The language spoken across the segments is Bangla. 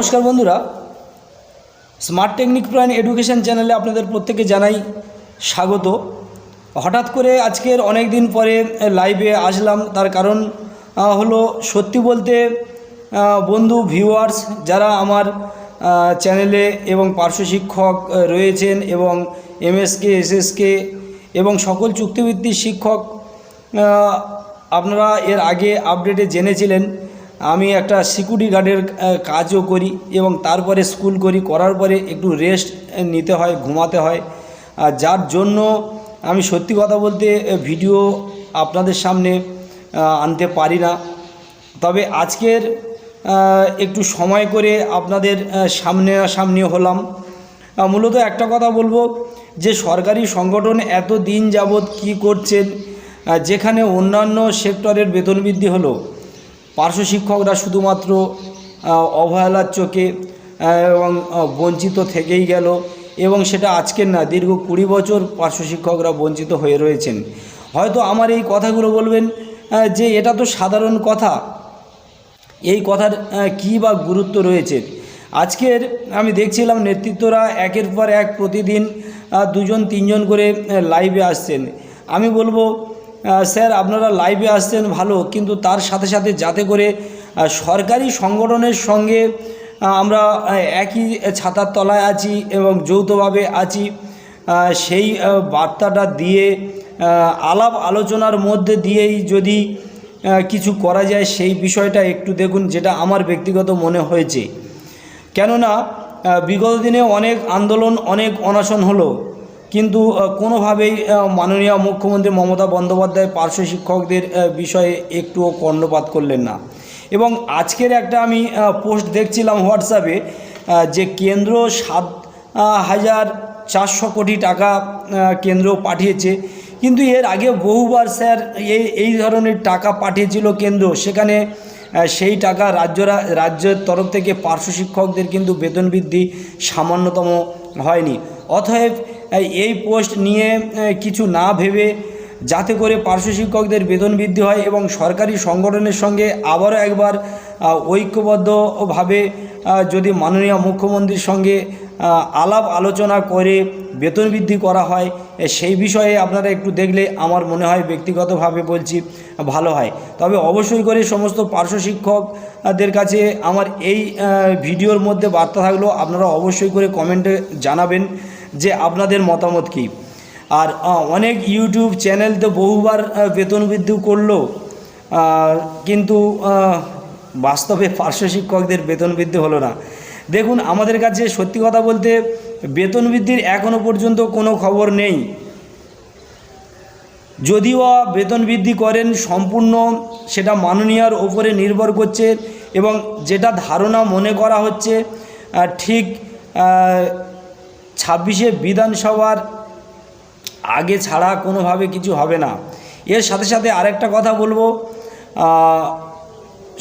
নমস্কার বন্ধুরা, স্মার্ট টেকনিক প্ল্যান এডুকেশন চ্যানেলে আপনাদের প্রত্যেককে জানাই স্বাগত। হঠাৎ করে আজকের অনেক দিন পরে লাইভে আসলাম, তার কারণ হলো সত্যি বলতে বন্ধু ভিউয়ার্স যারা আমার চ্যানেলে এবং পার্শ্ব শিক্ষক রয়েছেন এবং এমএসকে এসএসকে এবং সকল চুক্তিভিত্তিক শিক্ষক আপনারা এর আগে আপডেটে জেনেছিলেন আমি একটা সিকিউরিটি গার্ডের কাজও করি এবং তারপরে স্কুল করার পরে একটু রেস্ট নিতে হয়, ঘুমাতে হয়, যার জন্য আমি সত্যি কথা বলতে ভিডিও আপনাদের সামনে আনতে পারি না। তবে আজকের একটু সময় করে আপনাদের সামনাসামনি হলাম। মূলত একটা কথা বলবো যে সরকারি সংগঠন এত দিন যাবৎ কী করছেন, যেখানে অন্যান্য সেক্টরের বেতন বৃদ্ধি হলো, পার্শ্ব শিক্ষকরা শুধুমাত্র অবহেলার চোখে এবং বঞ্চিত থেকেই গেল, এবং সেটা আজকের না, দীর্ঘ 20 বছর পার্শ্ব শিক্ষকরা বঞ্চিত হয়ে রয়েছেন। হয়তো আমার এই কথাগুলো বলবেন যে এটা তো সাধারণ কথা, এই কথার কী বা গুরুত্ব রয়েছে। আজকের আমি দেখছিলাম নেতৃত্বরা একের পর এক প্রতিদিন 2-3 করে লাইভে আসছেন। আমি বলবো স্যার আপনারা লাইভে আসছেন ভালো, কিন্তু তার সাথে সাথে যাতে করে সরকারি সংগঠনের সঙ্গে আমরা একই ছাতার তলায় আছি এবং যৌথভাবে আছি, সেই বার্তাটা দিয়ে আলাপ আলোচনার মধ্যে দিয়েই যদি কিছু করা যায় সেই বিষয়টা একটু দেখুন, যেটা আমার ব্যক্তিগত মনে হয়েছে। কেননা বিগত দিনে অনেক আন্দোলন, অনেক অনশন হলো, কিন্তু কোনোভাবেই মাননীয় মুখ্যমন্ত্রী মমতা বন্দ্যোপাধ্যায় পার্শ্ব শিক্ষকদের বিষয়ে একটুও কর্ণপাত করলেন না। এবং আজকের একটা আমি পোস্ট দেখছিলাম হোয়াটসঅ্যাপে যে কেন্দ্র 7,400 কোটি টাকা কেন্দ্র পাঠিয়েছে, কিন্তু এর আগে বহুবার স্যার এই ধরনের টাকা পাঠিয়েছিল কেন্দ্র, সেখানে সেই টাকা রাজ্যের তরফ থেকে পার্শ্ব শিক্ষকদের কিন্তু বেতন বৃদ্ধি সামান্যতম হয়নি। অতএব এই পোস্ট নিয়ে কিছু না ভেবে যাতে করে পার্শ্ব শিক্ষকদের বেতন বৃদ্ধি হয় এবং সরকারি সংগঠনের সঙ্গে আবারও একবার ঐক্যবদ্ধভাবে যদি মাননীয় মুখ্যমন্ত্রীর সঙ্গে আলাপ আলোচনা করে বেতন বৃদ্ধি করা হয়, সেই বিষয়ে আপনারা একটু দেখলে আমার মনে হয়, ব্যক্তিগতভাবে বলছি, ভালো হয়। তবে অবশ্যই করে সমস্ত পার্শ্ব শিক্ষকদের কাছে আমার এই ভিডিওর মধ্যে বার্তা থাকলো, আপনারা অবশ্যই করে কমেন্টে জানাবেন যে আপনাদের মতামত কী। আর অনেক ইউটিউব চ্যানেল তো বহুবার বেতন বৃদ্ধি করলো, কিন্তু বাস্তবে পার্শ্ব শিক্ষকদের বেতন বৃদ্ধি হলো না। দেখুন, আমাদের কাছে সত্যি কথা বলতে বেতন বৃদ্ধির এখনও পর্যন্ত কোনো খবর নেই। যদিও বেতন বৃদ্ধি করেন, সম্পূর্ণ সেটা মাননীয়ার ওপরে নির্ভর করছে, এবং যেটা ধারণা মনে করা হচ্ছে ঠিক 26শে বিধানসভার আগে ছাড়া কোনোভাবে কিছু হবে না। এর সাথে সাথে আরেকটা কথা বলবো,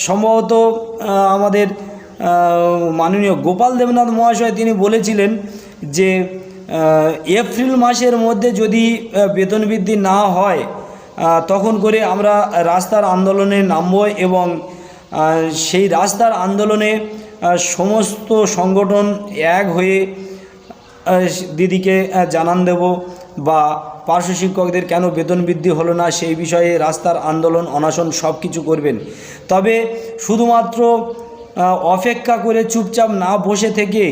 সম্ভবত আমাদের মাননীয় গোপাল দেবনাথ মহাশয় তিনি বলেছিলেন যে এপ্রিল মাসের মধ্যে যদি বেতন বৃদ্ধি না হয় তখন করে আমরা রাস্তার আন্দোলনে নামব, এবং সেই রাস্তার আন্দোলনে সমস্ত সংগঠন এক হয়ে দিদিকে জানান দেব, বা পার্শ্ব শিক্ষকদের কেন বেতন বৃদ্ধি হলো না সেই বিষয়ে রাস্তার আন্দোলন, অনশন সব কিছু করবেন। তবে শুধুমাত্র অপেক্ষা করে চুপচাপ না বসে থেকে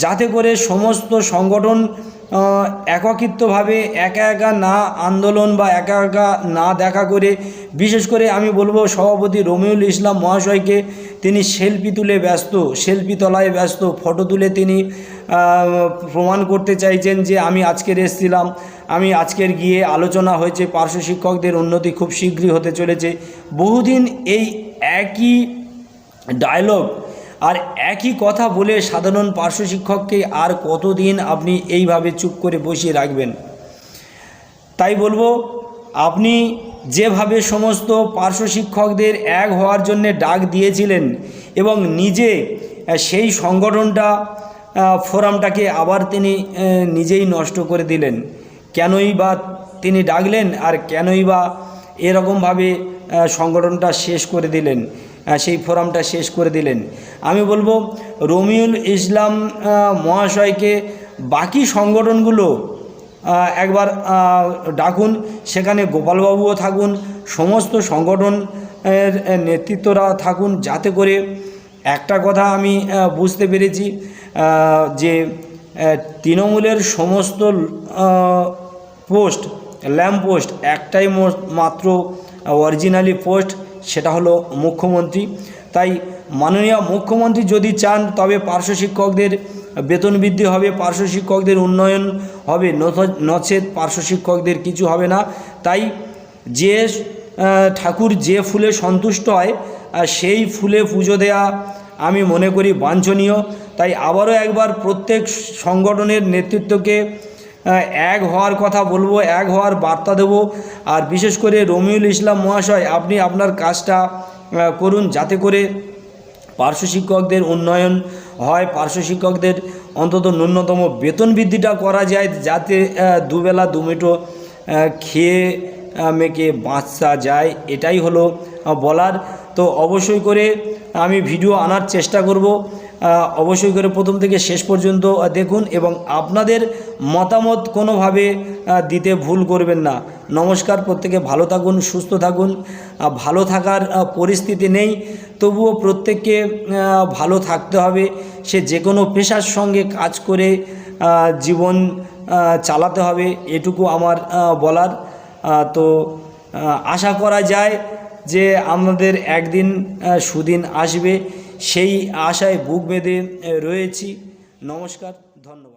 যাতে করে সমস্ত সংগঠন একত্রিতভাবে একা একা না আন্দোলন বা একা একা না দেখা করে, বিশেষ করে আমি বলবো সভাপতি রমিউল ইসলাম মহাশয়কে, তিনি সেলফি তুলে ব্যস্ত, সেলফি তোলায় ব্যস্ত, ফটো তুলে তিনি প্রমাণ করতে চাইছেন যে আমি আজকের এসেছিলাম, আমি আজকের গিয়ে আলোচনা হয়েছে, পার্শ্ব শিক্ষকদের উন্নতি খুব শীঘ্রই হতে চলেছে। বহুদিন এই একই ডায়লগ আর একই কথা বলে সাধারণ পার্শ্ব শিক্ষককে আর কতদিন আপনি এইভাবে চুপ করে বসিয়ে রাখবেন? তাই বলবো, আপনি যেভাবে সমস্ত পার্শ্ব শিক্ষকদের এক হওয়ার জন্য ডাক দিয়েছিলেন এবং নিজে সেই সংগঠনটা, ফোরামটাকে আবার তিনি নিজেই নষ্ট করে দিলেন। কেনই বা তিনি ডাকলেন আর কেনই বা এরকমভাবে সংগঠনটা শেষ করে দিলেন? সেই ফোরামটা শেষ করে দিলেন। আমি বলবো রমিউল ইসলাম মহাশয়কে বাকি সংগঠনগুলো একবার ডাকুন, সেখানে গোপালবাবুও থাকুন, সমস্ত সংগঠনের নেতৃত্বরা থাকুন, যাতে করে একটা কথা আমি বুঝতে পেরেছি যে তৃণমূলের সমস্ত পোস্ট ল্যাম্প পোস্ট একটাই মাত্র অরিজিনালি পোস্ট, সেটা হলো মুখ্যমন্ত্রী। তাই মাননীয় মুখ্যমন্ত্রী যদি চান তবে পার্শ্ব শিক্ষকদের বেতন বৃদ্ধি হবে, পার্শ্ব শিক্ষকদের উন্নয়ন হবে, নচেত পার্শ্ব শিক্ষকদের কিছু হবে না। তাই যে ঠাকুর যে ফুলে সন্তুষ্ট হয় সেই ফুলে পুজো দেয়া আমি মনে করি বাঞ্ছনীয়। তাই আবারও একবার প্রত্যেক সংগঠনের নেতৃত্বকে এক হওয়ার কথা বলবো, এক হওয়ার বার্তা দেব। আর বিশেষ করে রমিউল ইসলাম মহাশয়, আপনি আপনার কাজটা করুন, যাতে করে পার্শ্ব শিক্ষকদের উন্নয়ন হয়, পার্শ্ব শিক্ষকদের অন্তত ন্যূনতম বেতন বৃদ্ধিটা করা যায়, যাতে দুবেলা দুমুঠো খেয়ে মেখে বাঁচা যায়। এটাই হলো বলার। তো অবশ্যই করে আমি ভিডিও আনার চেষ্টা করব, অবশ্যই করে প্রথম থেকে শেষ পর্যন্ত দেখুন এবং আপনাদের মতামত কোনোভাবে দিতে ভুল করবেন না। নমস্কার, প্রত্যেকে ভালো থাকুন, সুস্থ থাকুন। ভালো থাকার পরিস্থিতি নেই, তবুও প্রত্যেককে ভালো থাকতে হবে। সে যে কোনো পেশার সঙ্গে কাজ করে জীবন চালাতে হবে, এটুকু আমার বলার। তো আশা করা যায় যে আমাদের একদিন সুদিন আসবে, সেই আশায় বুক বেঁধে রয়েছি। নমস্কার, ধন্যবাদ।